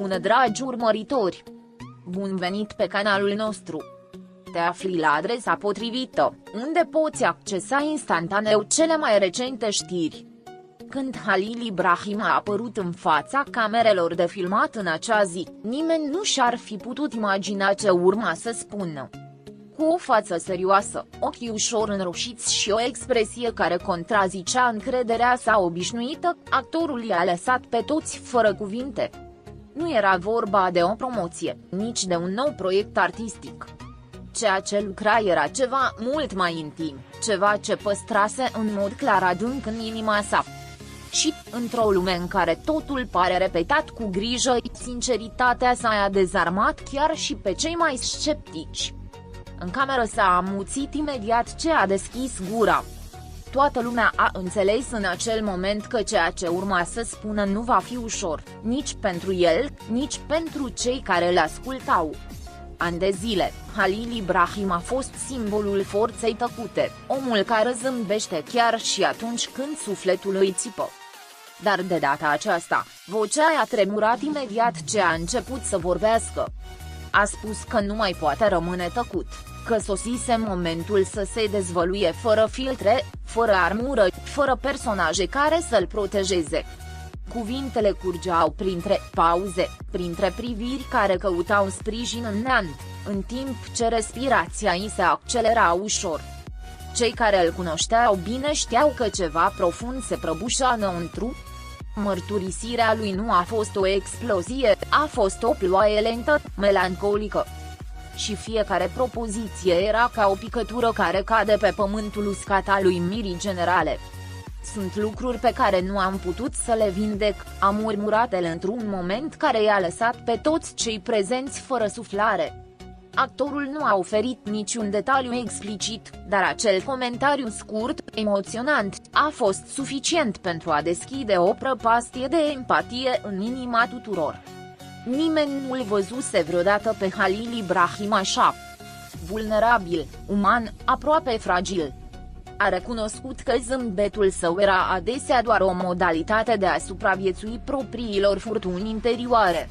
Bună dragi urmăritori! Bun venit pe canalul nostru! Te afli la adresa potrivită, unde poți accesa instantaneu cele mai recente știri. Când Halil Ibrahim a apărut în fața camerelor de filmat în acea zi, nimeni nu și-ar fi putut imagina ce urma să spună. Cu o față serioasă, ochii ușor înroșiți și o expresie care contrazicea încrederea sa obișnuită, actorul i-a lăsat pe toți fără cuvinte. Nu era vorba de o promoție, nici de un nou proiect artistic. Ceea ce lucra era ceva mult mai intim, ceva ce păstrase în mod clar adânc în inima sa. Și, într-o lume în care totul pare repetat cu grijă, sinceritatea sa i-a dezarmat chiar și pe cei mai sceptici. În cameră s-a amuțit imediat ce a deschis gura. Toată lumea a înțeles în acel moment că ceea ce urma să spună nu va fi ușor, nici pentru el, nici pentru cei care îl ascultau. Ani de zile, Halil Ibrahim a fost simbolul forței tăcute, omul care zâmbește chiar și atunci când sufletul îi țipă. Dar de data aceasta, vocea i-a tremurat imediat ce a început să vorbească. A spus că nu mai poate rămâne tăcut, că sosise momentul să se dezvăluie fără filtre, fără armură, fără personaje care să-l protejeze. Cuvintele curgeau printre pauze, printre priviri care căutau sprijin în neant, în timp ce respirația îi se accelera ușor. Cei care îl cunoșteau bine știau că ceva profund se prăbușa înăuntru. Mărturisirea lui nu a fost o explozie, a fost o ploaie lentă, melancolică. Și fiecare propoziție era ca o picătură care cade pe pământul uscat al uimirii generale. Sunt lucruri pe care nu am putut să le vindec, a murmurat el într-un moment care i-a lăsat pe toți cei prezenți fără suflare. Actorul nu a oferit niciun detaliu explicit, dar acel comentariu scurt, emoționant, a fost suficient pentru a deschide o prăpastie de empatie în inima tuturor. Nimeni nu-l văzuse vreodată pe Halil Ibrahim așa. Vulnerabil, uman, aproape fragil. A recunoscut că zâmbetul său era adesea doar o modalitate de a supraviețui propriilor furtuni interioare.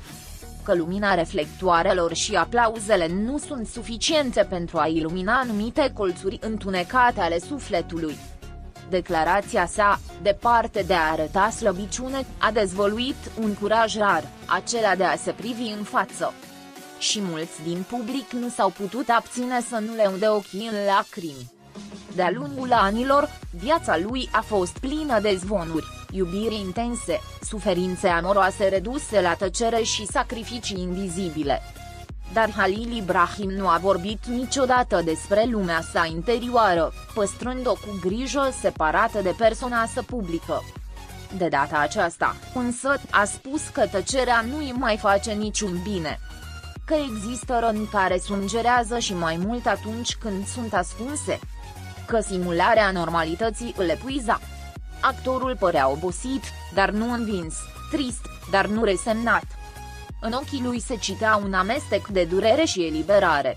Că lumina reflectoarelor și aplauzele nu sunt suficiente pentru a ilumina anumite colțuri întunecate ale sufletului. Declarația sa, departe de a arăta slăbiciune, a dezvăluit un curaj rar, acela de a se privi în față. Și mulți din public nu s-au putut abține să nu le ude ochii în lacrimi. De-a lungul anilor, viața lui a fost plină de zvonuri, iubiri intense, suferințe amoroase reduse la tăcere și sacrificii invizibile. Dar Halil Ibrahim nu a vorbit niciodată despre lumea sa interioară, păstrând-o cu grijă separată de persoana sa publică. De data aceasta, însă, a spus că tăcerea nu îi mai face niciun bine. Că există răni care sângerează și mai mult atunci când sunt ascunse. Că simularea normalității îl epuiza. Actorul părea obosit, dar nu învins, trist, dar nu resemnat. În ochii lui se citea un amestec de durere și eliberare.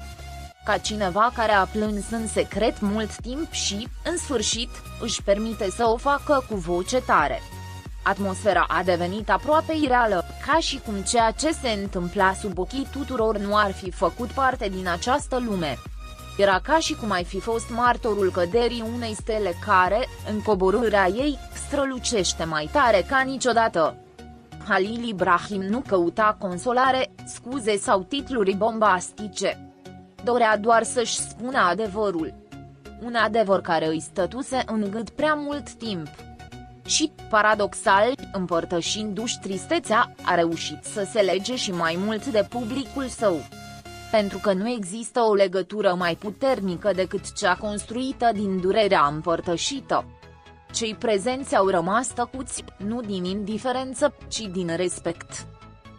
Ca cineva care a plâns în secret mult timp și, în sfârșit, își permite să o facă cu voce tare. Atmosfera a devenit aproape ireală, ca și cum ceea ce se întâmpla sub ochii tuturor nu ar fi făcut parte din această lume. Era ca și cum ai fi fost martorul căderii unei stele care, în coborârea ei, strălucește mai tare ca niciodată. Halil Ibrahim nu căuta consolare, scuze sau titluri bombastice. Dorea doar să-și spună adevărul. Un adevăr care îi stătuse în gât prea mult timp. Și, paradoxal, împărtășindu-și tristețea, a reușit să se lege și mai mult de publicul său. Pentru că nu există o legătură mai puternică decât cea construită din durerea împărtășită. Cei prezenți au rămas tăcuți, nu din indiferență, ci din respect.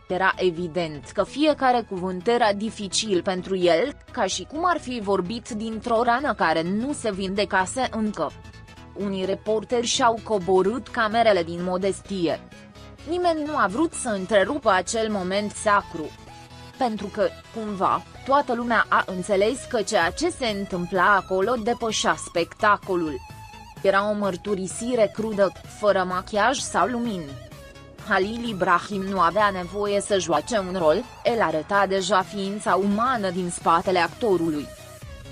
Era evident că fiecare cuvânt era dificil pentru el, ca și cum ar fi vorbit dintr-o rană care nu se vindecase încă. Unii reporteri și-au coborât camerele din modestie. Nimeni nu a vrut să întrerupă acel moment sacru. Pentru că, cumva, toată lumea a înțeles că ceea ce se întâmpla acolo depășea spectacolul. Era o mărturisire crudă, fără machiaj sau lumini. Halil Ibrahim nu avea nevoie să joace un rol, el arăta deja ființa umană din spatele actorului.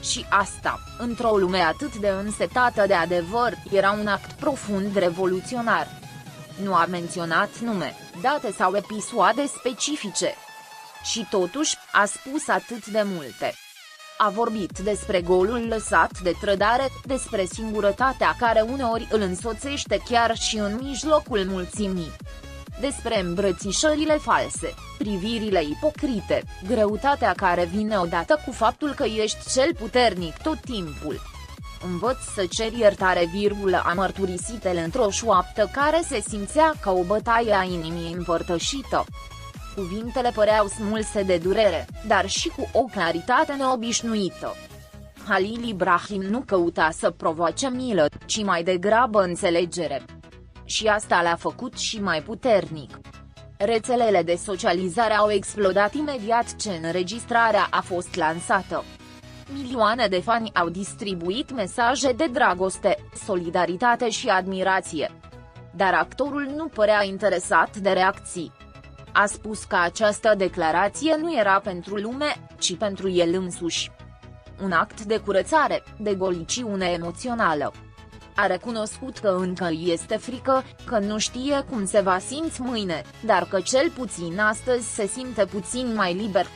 Și asta, într-o lume atât de însetată de adevăr, era un act profund revoluționar. Nu a menționat nume, date sau episoade specifice. Și totuși, a spus atât de multe. A vorbit despre golul lăsat de trădare, despre singurătatea care uneori îl însoțește chiar și în mijlocul mulțimii. Despre îmbrățișările false, privirile ipocrite, greutatea care vine odată cu faptul că ești cel puternic tot timpul. Învăț să cer iertare, a mărturisit el într-o șoaptă care se simțea ca o bătaie a inimii împărtășită. Cuvintele păreau smulse de durere, dar și cu o claritate neobișnuită. Halil Ibrahim nu căuta să provoace milă, ci mai degrabă înțelegere. Și asta l-a făcut și mai puternic. Rețelele de socializare au explodat imediat ce înregistrarea a fost lansată. Milioane de fani au distribuit mesaje de dragoste, solidaritate și admirație. Dar actorul nu părea interesat de reacții. A spus că această declarație nu era pentru lume, ci pentru el însuși. Un act de curățare, de goliciune emoțională. A recunoscut că încă îi este frică, că nu știe cum se va simți mâine, dar că cel puțin astăzi se simte puțin mai liber.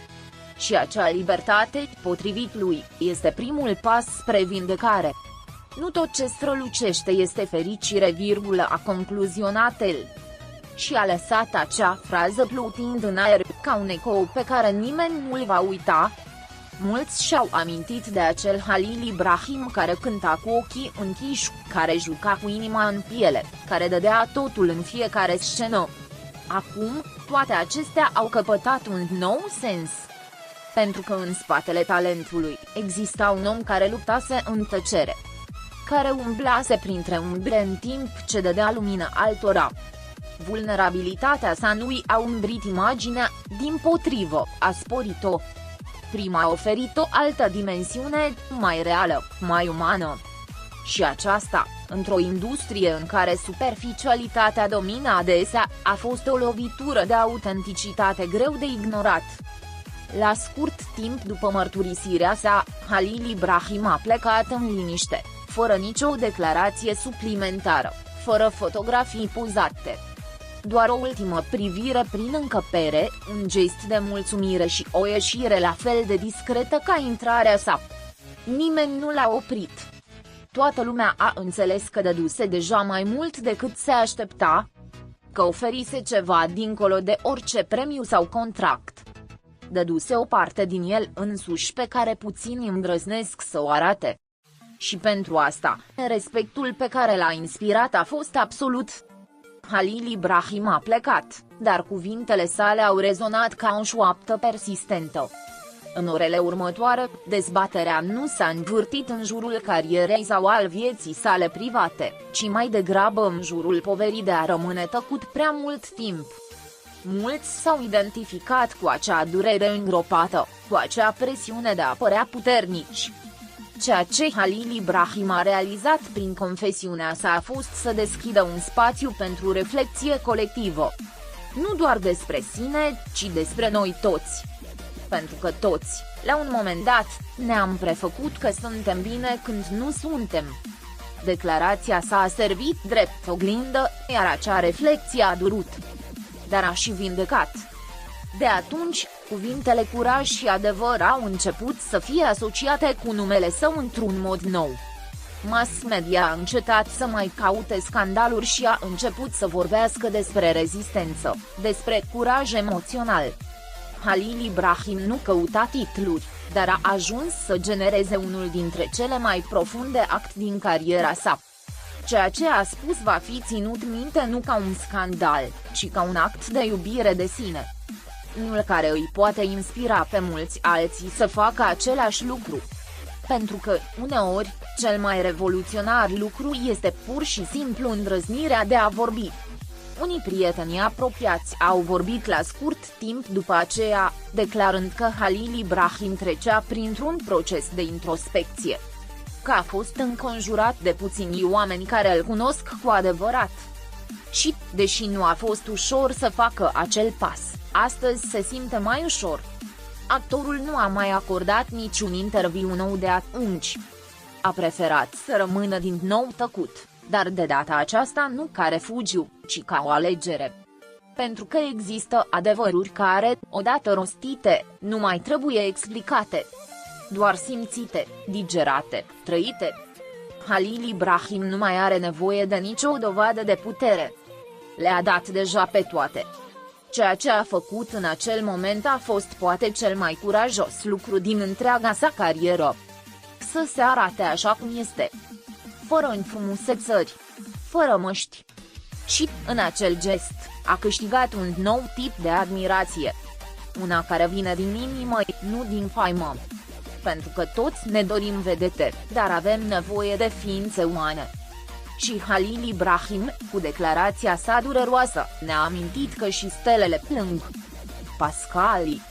Și acea libertate, potrivit lui, este primul pas spre vindecare. Nu tot ce strălucește este fericire, a concluzionat el. Și a lăsat acea frază plutind în aer, ca un ecou pe care nimeni nu-l va uita. Mulți și-au amintit de acel Halil Ibrahim care cânta cu ochii închiși, care juca cu inima în piele, care dădea totul în fiecare scenă. Acum, toate acestea au căpătat un nou sens. Pentru că în spatele talentului, exista un om care luptase în tăcere. Care umblase printre umbre în timp ce dădea lumină altora. Vulnerabilitatea sa nu i-a umbrit imaginea, dimpotrivă, a sporit-o. Prima a oferit o altă dimensiune, mai reală, mai umană. Și aceasta, într-o industrie în care superficialitatea domină adesea, a fost o lovitură de autenticitate greu de ignorat. La scurt timp după mărturisirea sa, Halil Ibrahim a plecat în liniște, fără nicio declarație suplimentară, fără fotografii pozate. Doar o ultimă privire prin încăpere, un gest de mulțumire și o ieșire la fel de discretă ca intrarea sa. Nimeni nu l-a oprit. Toată lumea a înțeles că dăduse deja mai mult decât se aștepta, că oferise ceva dincolo de orice premiu sau contract. Dăduse o parte din el însuși pe care puțini îndrăznesc să o arate. Și pentru asta, respectul pe care l-a inspirat a fost absolut. Halil Ibrahim a plecat, dar cuvintele sale au rezonat ca o șoaptă persistentă. În orele următoare, dezbaterea nu s-a învârtit în jurul carierei sau al vieții sale private, ci mai degrabă în jurul poverii de a rămâne tăcut prea mult timp. Mulți s-au identificat cu acea durere îngropată, cu acea presiune de a părea puternici. Ceea ce Halil Ibrahim a realizat prin confesiunea sa a fost să deschidă un spațiu pentru reflecție colectivă. Nu doar despre sine, ci despre noi toți. Pentru că toți, la un moment dat, ne-am prefăcut că suntem bine când nu suntem. Declarația sa a servit drept oglindă, iar acea reflecție a durut. Dar a și vindecat. De atunci, cuvintele curaj și adevăr au început să fie asociate cu numele său într-un mod nou. Mass media a încetat să mai caute scandaluri și a început să vorbească despre rezistență, despre curaj emoțional. Halil Ibrahim nu căuta titluri, dar a ajuns să genereze unul dintre cele mai profunde acte din cariera sa. Ceea ce a spus va fi ținut minte nu ca un scandal, ci ca un act de iubire de sine. Unul care îi poate inspira pe mulți alții să facă același lucru. Pentru că, uneori, cel mai revoluționar lucru este pur și simplu îndrăznirea de a vorbi. Unii prieteni apropiați au vorbit la scurt timp după aceea, declarând că Halil Ibrahim trecea printr-un proces de introspecție. Că a fost înconjurat de puțini oameni care îl cunosc cu adevărat. Și, deși nu a fost ușor să facă acel pas, astăzi se simte mai ușor. Actorul nu a mai acordat niciun interviu nou de atunci. A preferat să rămână din nou tăcut, dar de data aceasta nu ca refugiu, ci ca o alegere. Pentru că există adevăruri care, odată rostite, nu mai trebuie explicate. Doar simțite, digerate, trăite. Halil Ibrahim nu mai are nevoie de nicio dovadă de putere. Le-a dat deja pe toate. Ceea ce a făcut în acel moment a fost poate cel mai curajos lucru din întreaga sa carieră. Să se arate așa cum este. Fără înfrumusețări. Fără măști. Și, în acel gest, a câștigat un nou tip de admirație. Una care vine din inimă, nu din faimă. Pentru că toți ne dorim vedete, dar avem nevoie de ființe umane. Și Halil Ibrahim, cu declarația sa dureroasă, ne-a amintit că și stelele plâng. Pascali.